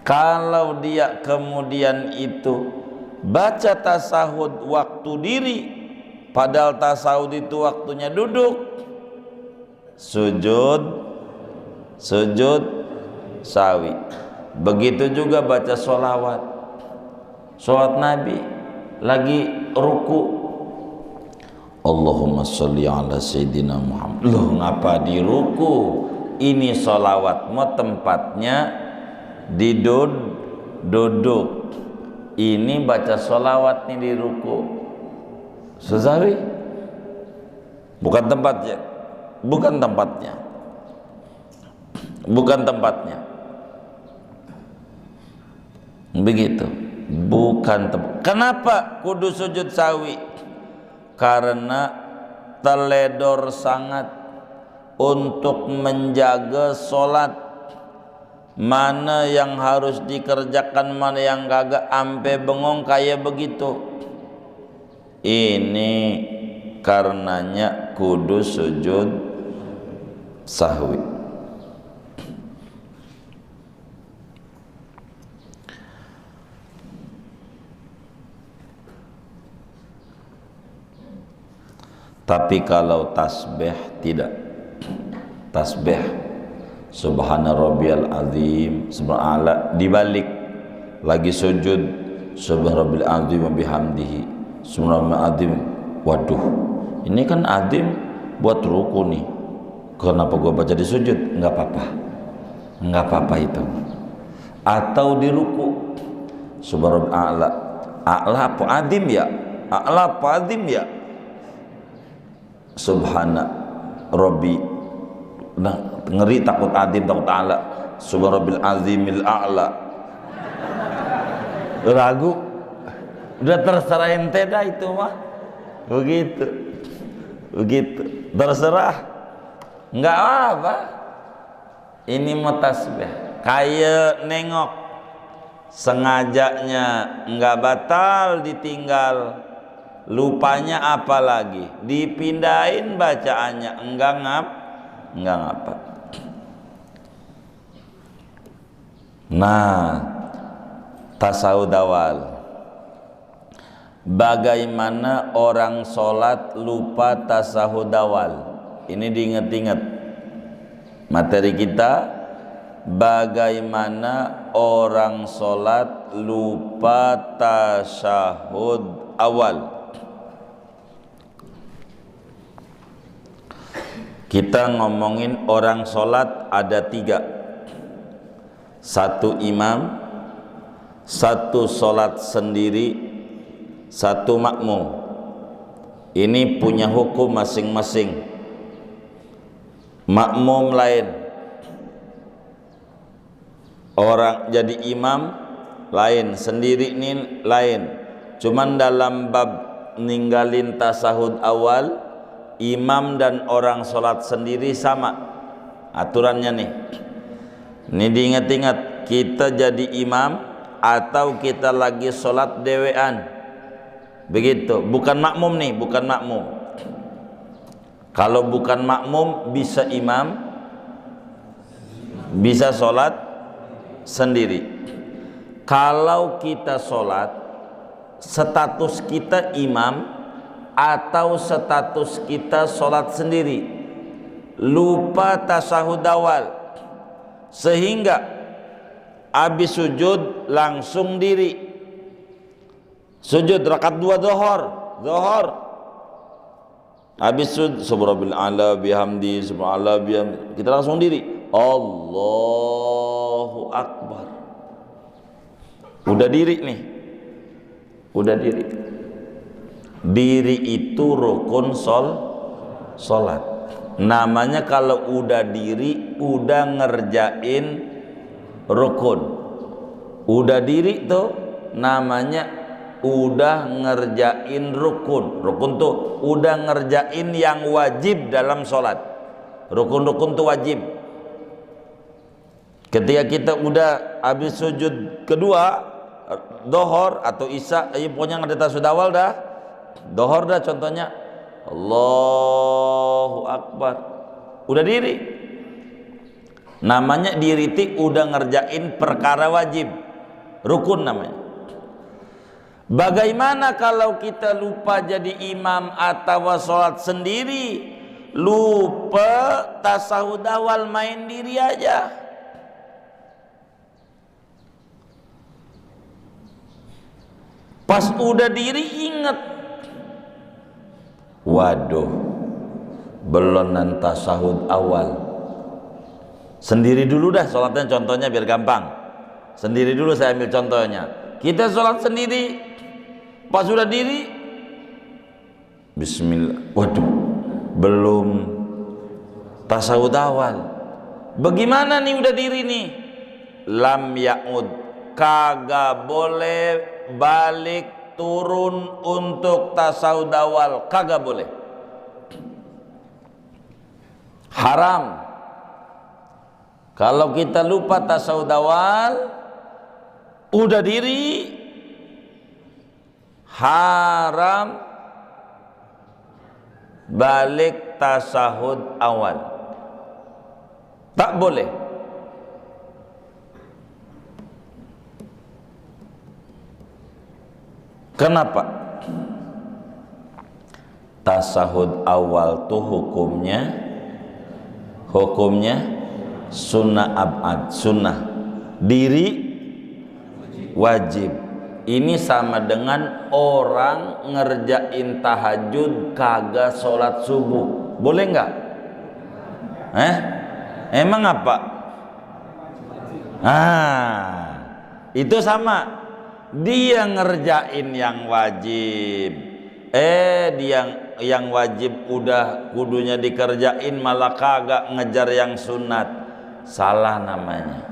Kalau dia kemudian itu baca tasahud waktu diri, padahal tasahud itu waktunya duduk, sujud sahwi. Begitu juga baca sholawat Nabi lagi ruku, Allahumma sholli ala Sayyidina Muhammad. Loh ngapa di ruku? Ini sholawatmu tempatnya di duduk. Ini baca sholawat nih di ruku. Sesawi? Bukan tempatnya. Begitu. Bukan tempat. Kenapa kudu sujud sahwi? Karena teledor sangat untuk menjaga sholat. Mana yang harus dikerjakan, mana yang kagak, ampe bengong kayak begitu. Ini karenanya kudu sujud sahwi. Tapi kalau tasbih tidak. Tasbih subhana rabbiyal azim, subhanallah, dibalik lagi sujud subhana rabbil azim wa bihamdihi subhanal azim. Waduh, ini kan azim buat ruku nih, kenapa gua baca di sujud? Enggak apa-apa, enggak apa-apa itu. Atau di ruku subhanal a'la, a'la apa azim ya, a'la apa azim ya, subhana rabbi. Nah, ngeri, takut azim, takut a'la, subhana rabbil azimil a'la. Ragu, udah terserah ente dah itu mah, begitu, terserah, nggak apa. Ini mau tasbih, kayak nengok, sengajanya nggak batal ditinggal, lupanya apa lagi, dipindahin bacaannya, enggak ngapa. Nah, tasawuf awal, bagaimana orang sholat lupa tasawuf awal? Ini diingat-ingat materi kita, bagaimana orang sholat lupa tasawuf awal. Kita ngomongin orang sholat ada 3, 1 imam, 1 sholat sendiri, 1 makmum. Ini punya hukum masing-masing. Makmum lain, orang jadi imam lain, sendiri ini lain. Cuman dalam bab ninggalin tasahud awal, imam dan orang sholat sendiri sama aturannya nih. Ini diingat-ingat, kita jadi imam atau kita lagi sholat dewean, begitu. Bukan makmum nih, bukan makmum. Kalau bukan makmum bisa imam, bisa sholat sendiri. Kalau kita sholat, status kita imam atau status kita sholat sendiri, lupa tasahud awal, sehingga habis sujud langsung diri, sujud rakaat 2 zuhur, habis sujud subhanallah ala bihamdi subhanallah bihamdi, kita langsung diri, Allahu Akbar, udah diri nih, udah diri. Diri itu rukun sholat. Namanya kalau udah diri, udah ngerjain rukun. Udah diri tuh namanya udah ngerjain rukun. Rukun tuh udah ngerjain yang wajib dalam sholat. Rukun-rukun tuh wajib. Ketika kita udah habis sujud kedua, dohor atau isya, pokoknya nggak ada tasawuf awal dah. Dohor dah contohnya, Allahu Akbar, udah diri. Namanya diri ti udah ngerjain perkara wajib, rukun namanya. Bagaimana kalau kita lupa jadi imam atau sholat sendiri, lupa tasawuf awal, main diri aja. Pas udah diri ingat, waduh, belum tasahud awal. Sendiri dulu dah sholatnya, contohnya biar gampang. Sendiri dulu saya ambil contohnya. Kita sholat sendiri, pas sudah diri, bismillah, waduh, belum tasahud awal. Bagaimana nih udah diri nih? Lam ya'ud, kagak boleh balik turun untuk tasawuf awal, kagak boleh, haram. Kalau kita lupa tasawuf awal, udah diri, haram balik tasawuf awal, tak boleh. Kenapa? tasahud awal tuh hukumnya sunnah abad, sunnah diri wajib. Ini sama dengan orang ngerjain tahajud kagak sholat subuh, boleh nggak? Emang apa? Itu sama. Dia ngerjain yang wajib, dia yang wajib udah kudunya dikerjain, malah kagak ngejar yang sunat. Salah namanya.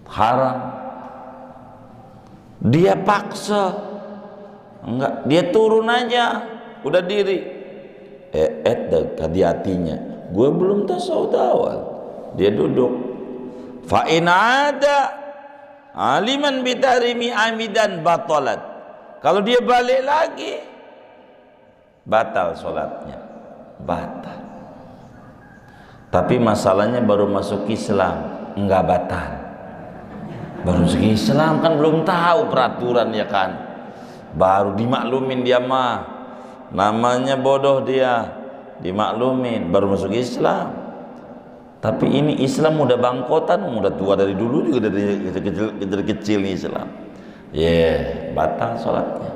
Haram. Dia paksa. Enggak, dia turun aja, udah diri. Di hatinya, gue belum tasawuf awal. Dia duduk. Fa in ada aliman bitarimi amidan batalat. Kalau dia balik lagi, batal sholatnya, batal. Tapi masalahnya baru masuk Islam, enggak batal. Baru masuk Islam kan belum tahu peraturan ya kan. Baru dimaklumin dia mah, namanya bodoh dia, dimaklumin baru masuk Islam. Tapi ini Islam udah bangkotan, udah tua dari dulu juga, dari kecil nih Islam. Batal sholatnya.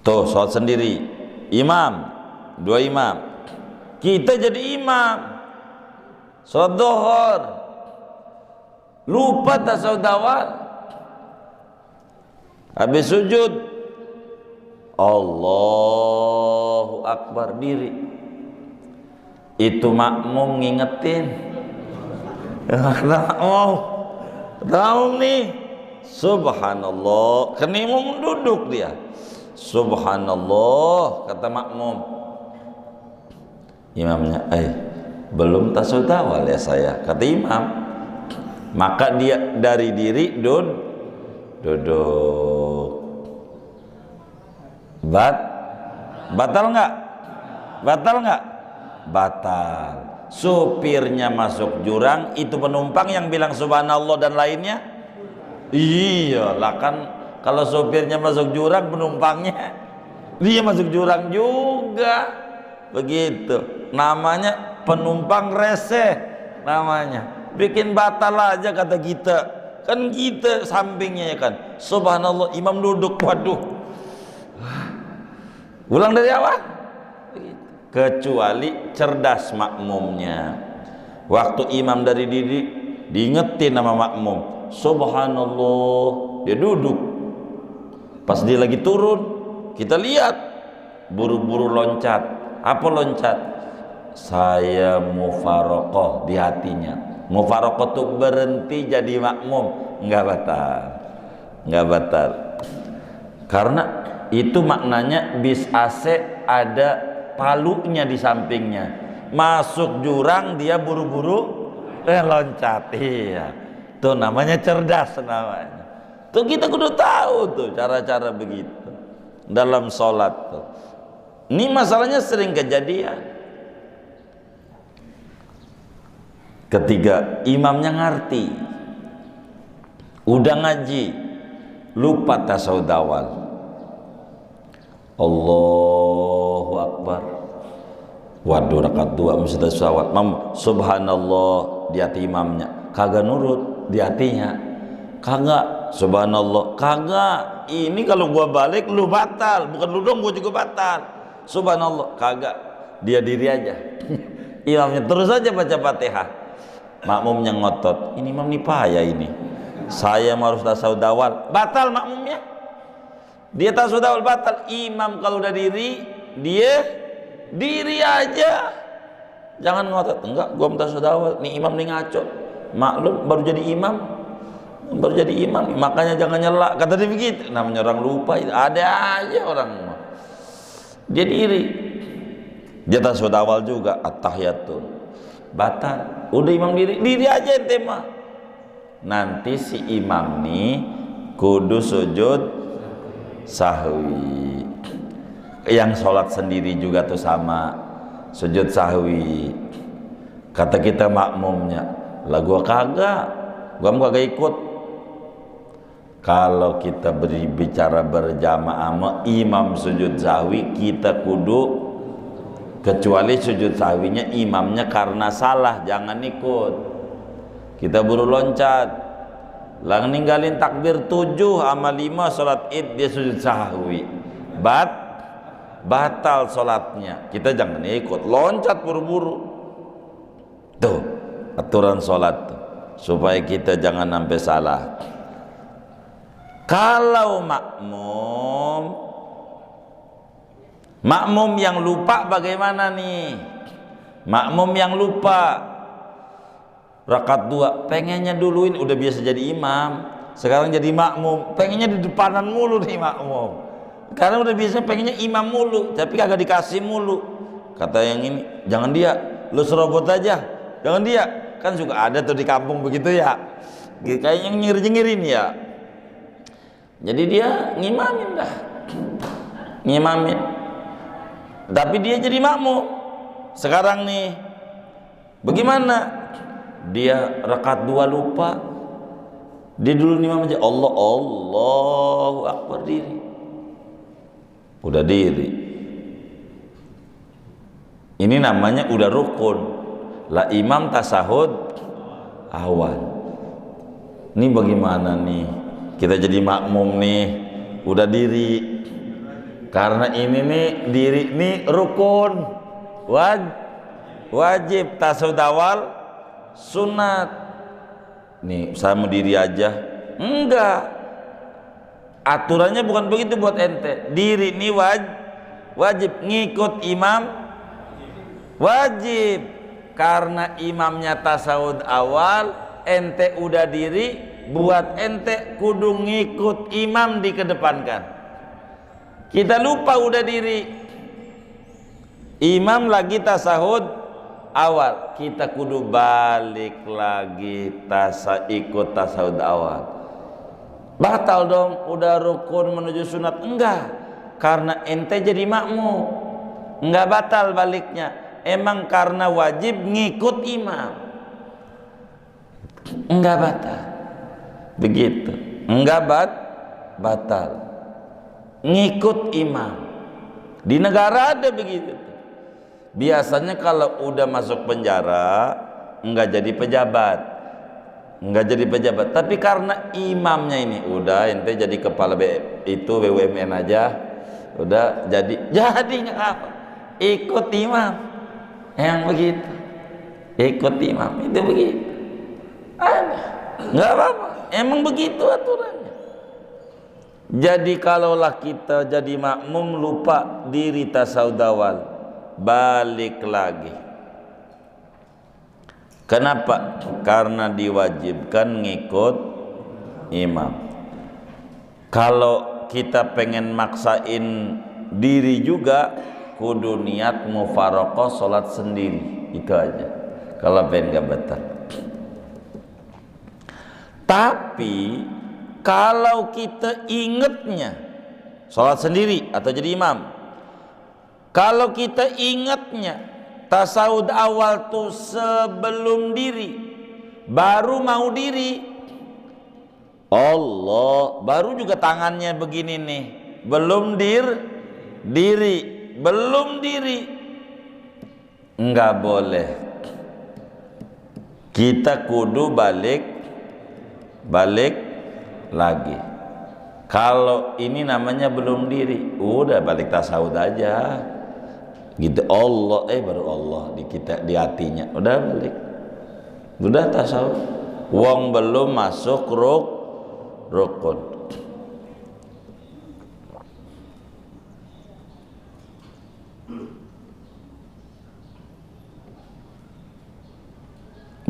Tuh sholat sendiri, imam, 2 imam. Kita jadi imam, sholat duhur, lupa tasawuf awal, habis sujud, Allahu Akbar, diri. Itu makmum ngingetin, tahu nih, subhanallah, kan imam duduk dia, subhanallah, kata makmum. Imamnya, belum tasawuf awal ya saya, kata imam. Maka dia dari diri duduk. Batal nggak? Batal. Supirnya masuk jurang, itu penumpang yang bilang subhanallah dan lainnya. Iyalah kan, kalau supirnya masuk jurang, penumpangnya dia masuk jurang juga. Begitu. Namanya penumpang reseh namanya. Bikin batal aja kata kita. Kan kita sampingnya ya kan. Subhanallah, imam duduk, waduh. Ulang dari awal. Kecuali cerdas makmumnya. Waktu imam dari diri diingetin sama makmum, subhanallah, dia duduk. Pas dia lagi turun, kita lihat buru-buru loncat. Apa loncat? Saya mufarokoh di hatinya. Mufarokoh tuh berhenti jadi makmum. Enggak batal. Karena itu maknanya bis AC ada palunya di sampingnya, masuk jurang dia buru-buru loncat. Iya, tuh namanya cerdas namanya. Tuh kita kudu tahu tuh cara-cara begitu dalam sholat tuh. Ini masalahnya sering kejadian. Ketiga, imamnya ngerti, udah ngaji, lupa tasawuf awal. Allahu Akbar. Waduh, rakaat 2 mesti tasawuf. Subhanallah di hati imamnya, kagak nurut di hatinya. Kagak, subhanallah, kagak. Ini kalau gua balik lu batal, bukan lu dong, gua juga batal. Subhanallah, kagak. Dia diri aja. Imamnya terus aja baca Fatihah. Makmumnya ngotot. Ini imam nih payah ini. Saya harus tasawuf awal. Batal makmumnya. Dia tasawuf awal batal. Imam kalau udah diri, dia diri aja. Jangan ngotot. Enggak, gua tasawuf awal. Nih imam nih ngaco. Maklum baru jadi imam. Makanya jangan nyela. Kata dia begitu. Namanya orang lupa. Ada aja orang. Dia diri. Dia tasawuf awal juga. At-tahiyatul. Batal. Udah imam diri aja ente mah. Nanti si imam nih kudu sujud sahwi. Yang sholat sendiri juga tuh sama, sujud sahwi. Kata kita makmumnya, lah gua kagak, gua kagak ikut. Kalau kita berbicara berjamaah sama imam sujud sahwi, kita kudu, kecuali sujud sahwinya imamnya karena salah, jangan ikut. Kita buru loncat, lang ninggalin takbir 7 sama 5 sholat id dia sujud sahwi, batal sholatnya. Kita jangan ikut, loncat buru-buru. Tuh aturan sholat tuh, supaya kita jangan sampai salah. Kalau makmum yang lupa bagaimana nih? Makmum yang lupa rakaat 2 pengennya duluin, udah biasa jadi imam, sekarang jadi makmum, pengennya di depanan mulu nih makmum. Karena udah biasa pengennya imam mulu, tapi kagak dikasih mulu. Kata yang ini, jangan dia, lu serobot aja, jangan dia. Kan juga ada tuh di kampung begitu ya, kayaknya nyengir-nyengirin ya. Jadi dia ngimamin dah, ngimamin, tapi dia jadi makmum. Sekarang nih bagaimana? Dia rakaat 2 lupa, dia dulu imam aja, Allahu Akbar, diri, udah diri. Ini namanya udah rukun lah, imam tasahud awal. Ini bagaimana nih? Kita jadi makmum nih, udah diri. Karena ini nih, diri nih rukun, wajib, tasawuf awal sunat. Nih saya mau diri aja, enggak. Aturannya bukan begitu buat ente. Diri nih wajib, ngikut imam wajib. Karena imamnya tasawuf awal, ente udah diri, buat ente kudu ngikut imam dikedepankan. Kita lupa udah diri, imam lagi tasahud awal, kita kudu balik lagi ikut tasahud awal. Batal dong, udah rukun menuju sunat. Enggak, karena ente jadi makmum, enggak batal baliknya. Emang karena wajib ngikut imam, enggak batal. Begitu, enggak batal, ngikut imam. Di negara ada begitu. Biasanya kalau udah masuk penjara enggak jadi pejabat, tapi karena imamnya ini udah, ente jadi kepala itu BUMN aja, udah jadi nggak apa, ikut imam yang begitu, ikut imam itu begitu, nggak apa-apa. Emang begitu aturannya. Jadi kalaulah kita jadi makmum lupa diri tasawuf awal, balik lagi. Kenapa? Karena diwajibkan ngikut imam. Kalau kita pengen maksain diri juga, kudu niat mufaraqah sholat sendiri, itu aja. Kalau pengen gak batal. Tapi kalau kita ingetnya sholat sendiri atau jadi imam, kalau kita ingetnya tasawuf awal tuh sebelum diri, baru mau diri, Allah, baru juga tangannya begini nih, belum diri, enggak boleh. Kita kudu balik lagi. Kalau ini namanya belum diri, udah balik tasawuf aja gitu. Allah baru Allah di hatinya, udah balik, udah tasawuf. Wong belum masuk rukun.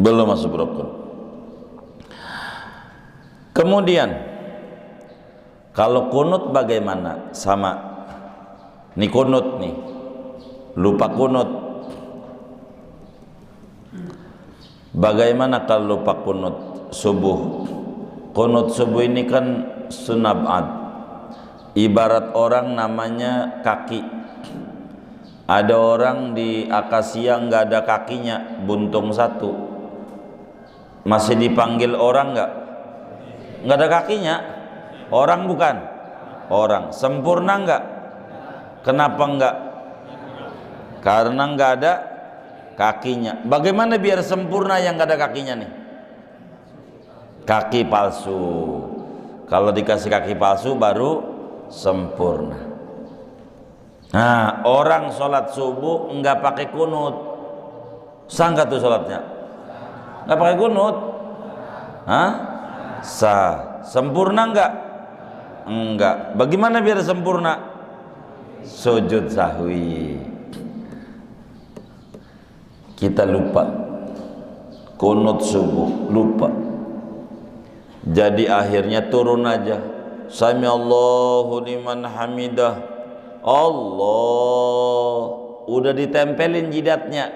Belum masuk rukun. Kemudian kalau kunut bagaimana? Sama nih, kunut nih, lupa kunut. Bagaimana kalau lupa kunut subuh? Kunut subuh ini kan sunab'at, ibarat orang namanya kaki. Ada orang di akasia nggak ada kakinya, buntung satu. Masih dipanggil orang nggak? Nggak ada kakinya. Orang bukan? Orang. Sempurna nggak? Kenapa nggak? Karena nggak ada kakinya. Bagaimana biar sempurna yang nggak ada kakinya nih? Kaki palsu. Kalau dikasih kaki palsu baru sempurna. Nah, orang sholat subuh nggak pakai kunut, sah nggak tuh sholatnya? Nggak pakai kunut? Hah? Sah. Sempurna nggak? Enggak. Bagaimana biar sempurna? Sujud sahwi. Kita lupa kunut subuh, lupa. Jadi akhirnya turun aja. Sami Allahu liman hamidah. Allah, udah ditempelin jidatnya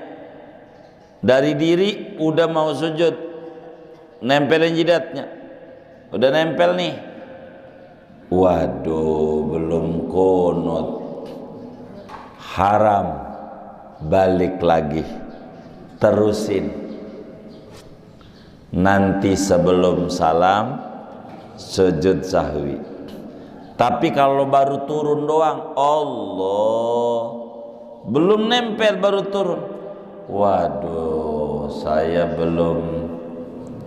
dari diri, udah mau sujud, nempelin jidatnya, udah nempel nih. Waduh, belum kunut, haram. Balik lagi, terusin. Nanti sebelum salam sujud sahwi. Tapi kalau baru turun doang, Allah, belum nempel baru turun, waduh, saya belum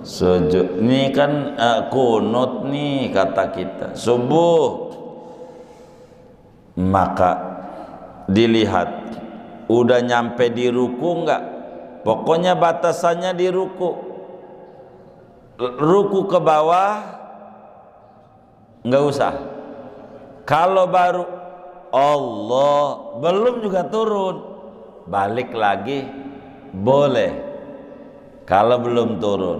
sujud. Ini kan kunut nih kata kita subuh. Maka dilihat udah nyampe di ruku enggak. Pokoknya batasannya di ruku. Ruku ke bawah enggak usah. Kalau baru Allah belum juga turun, balik lagi boleh. Kalau belum turun,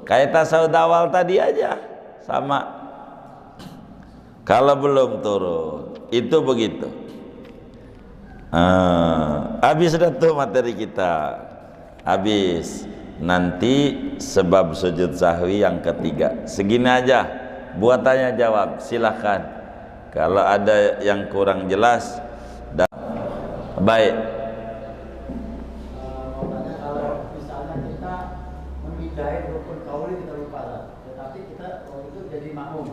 kayak tasawuf awal tadi aja sama. Kalau belum turun, itu begitu. Habis sudah tuh materi kita. Habis. Nanti sebab sujud sahwi yang ketiga. Segini aja. Buat tanya jawab, silahkan. Kalau ada yang kurang jelas, baik. Kalau misalnya kita memindai rukun qauli kita lupa, tetapi kita waktu itu jadi makmum.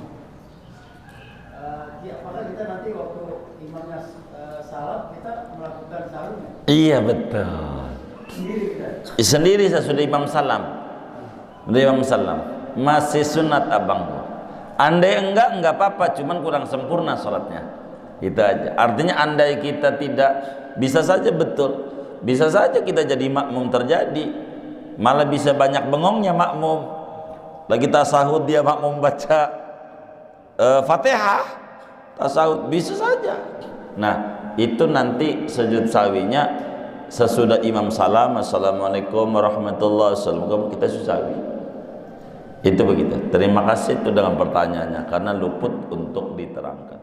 Apakah kita nanti waktu imamnya salam kita melakukan salamnya? Iya betul. Sendiri kita. Sendiri sesudah imam salam. Sudah imam salam. Masih sunat abang. Andai enggak apa-apa, cuman kurang sempurna sholatnya. Itu aja. Artinya andai kita tidak, bisa saja betul, bisa saja kita jadi makmum terjadi, malah bisa banyak bengongnya makmum. Lagi tasahud dia makmum baca Fatihah, tasahud, bisa saja. Nah, itu nanti sujud sahwinya sesudah imam salam, assalamualaikum warahmatullahi wabarakatuh, kita sujud sahwi. Itu begitu. Terima kasih itu dengan pertanyaannya karena luput untuk diterangkan.